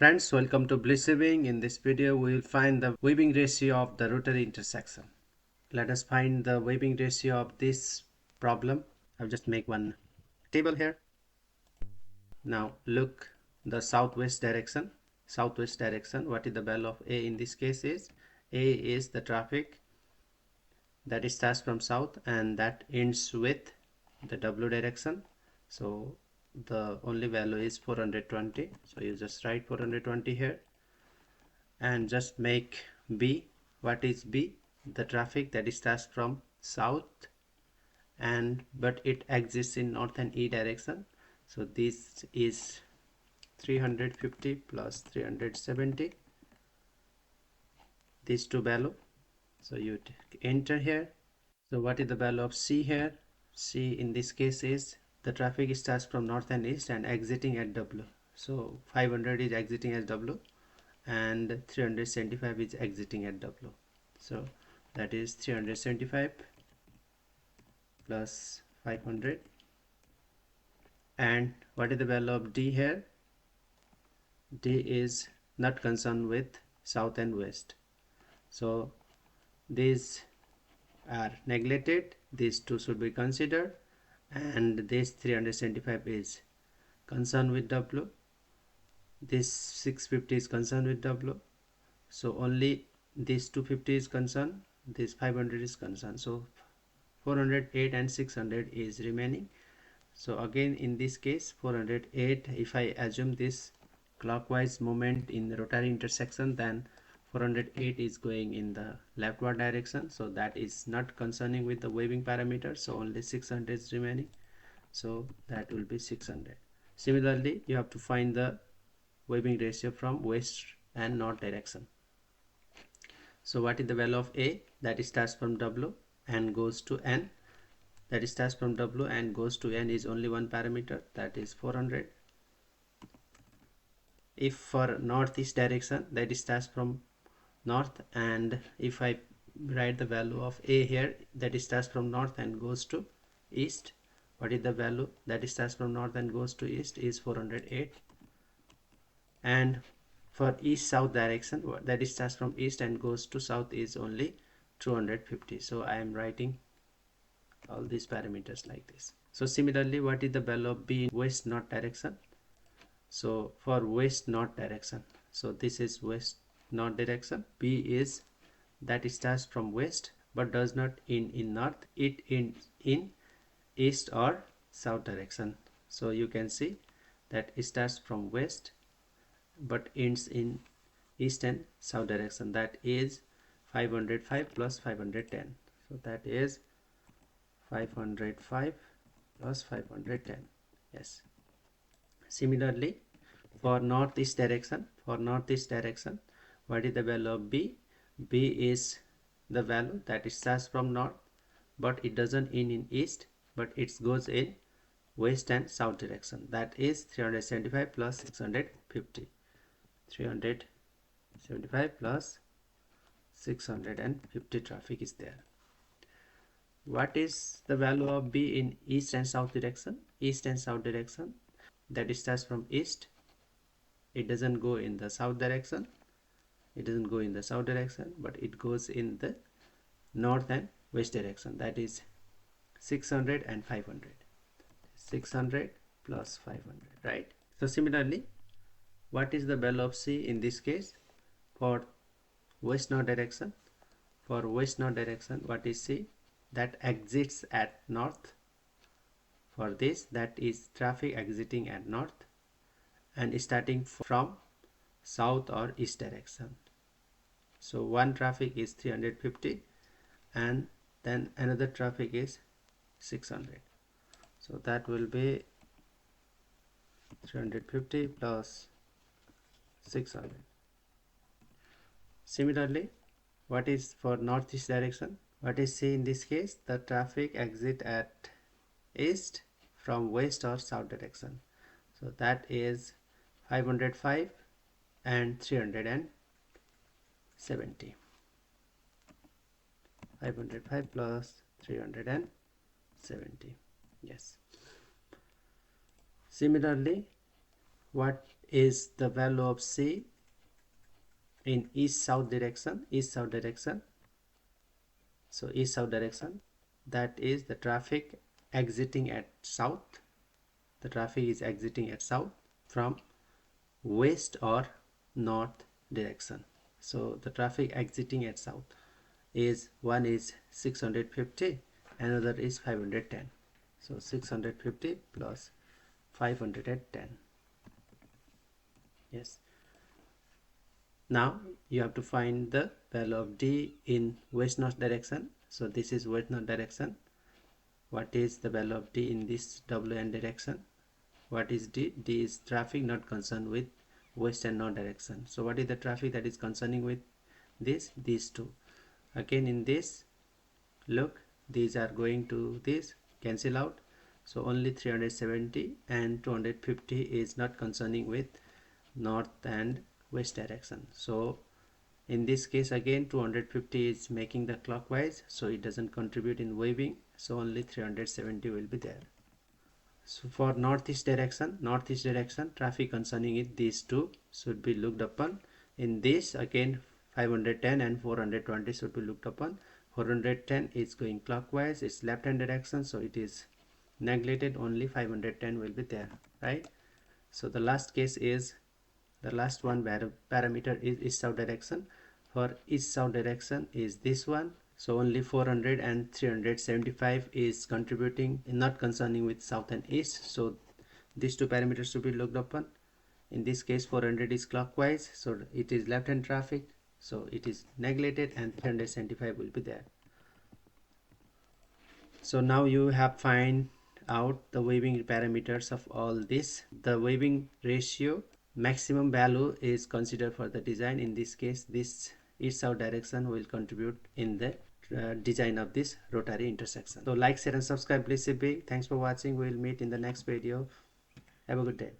Friends, welcome to Blissy. In this video, we will find the weaving ratio of the rotary intersection. Let us find the weaving ratio of this problem. I'll just make one table here. Now look the southwest direction. Southwest direction. What is the value of A in this case is? A is the traffic that starts from south and that ends with the W direction. So the only value is 420. So you just write 420 here. And just make B. What is B? The traffic that starts from south and but it exists in north and E direction. So this is 350 plus 370, these two value. So you enter here. So what is the value of C here? C in this case is the traffic starts from north and east and exiting at W. So 500 is exiting as W and 375 is exiting at W. So that is 375 plus 500. And what is the value of D here? D is not concerned with south and west. So these are neglected. These two should be considered. And this 375 is concerned with W. This 650 is concerned with W. So only this 250 is concerned, this 500 is concerned. So 408 and 600 is remaining. So again in this case 408, if I assume this clockwise movement in the rotary intersection, then 408 is going in the leftward direction. So that is not concerning with the waving parameter. So only 600 is remaining. So that will be 600. Similarly, you have to find the waving ratio from west and north direction. So what is the value of A? That starts from W and goes to N. That starts from W and goes to N is only one parameter, that is 400. If for northeast direction, that starts from north, and if I write the value of A here, that starts from north and goes to east, what is the value that starts from north and goes to east is 408. And for east south direction, that starts from east and goes to south is only 250. So I am writing all these parameters like this. So similarly, what is the value of B in west north direction? So for west north direction, so this is west north direction. B is that starts from west but does not end in north, it ends in east or south direction. So you can see that it starts from west but ends in east and south direction, that is 505 plus 510. So that is 505 plus 510. Yes. Similarly, for northeast direction, what is the value of B? B is the value that starts from north but it doesn't end in east, but it goes in west and south direction, that is 375 plus 650. 375 plus 650 traffic is there. What is the value of B in east and south direction? East and south direction, that starts from east, it doesn't go in the south direction, but it goes in the north and west direction, that is 600 and 500. 600 plus 500, right? So similarly, what is the value of C in this case for west north direction? For west north direction, what is C? That exits at north. For this, that is traffic exiting at north and starting from south or east direction. So one traffic is 350 and then another traffic is 600. So that will be 350 plus 600. Similarly, what is for northeast direction? What is C in this case? The traffic exit at east from west or south direction. So that is 505 and 370. 505 plus 370. Yes. Similarly, what is the value of C in east-south direction, so east-south direction, that is the traffic exiting at south. The traffic is exiting at south from west or north direction. So the traffic exiting at south is, one is 650, another is 510. So 650 plus 510. Yes. Now you have to find the value of D in west north direction. So this is west north direction. What is the value of D in this WN direction? What is D? D is traffic not concerned with west and north direction. So what is the traffic that is concerning with this? These two. Again in this, look, these are going to this, cancel out. So only 370 and 250 is not concerning with north and west direction. So in this case again 250 is making the clockwise, so it doesn't contribute in waving, so only 370 will be there. So for northeast direction, traffic concerning it, these two should be looked upon. In this again 510 and 420 should be looked upon. 410 is going clockwise, it's left hand direction, so it is neglected, only 510 will be there, right? So the last case is, the last one parameter is east south direction. For east south direction is this one, so only 400 and 375 is contributing, not concerning with south and east, so these two parameters to be looked upon. In this case 400 is clockwise, so it is left hand traffic, so it is neglected, and 375 will be there. So now you have find out the waving parameters of all this. The waving ratio maximum value is considered for the design. In this case, this east south direction will contribute in the design of this rotary intersection. So like, share and subscribe Blissy. Thanks for watching. We will meet in the next video. Have a good day.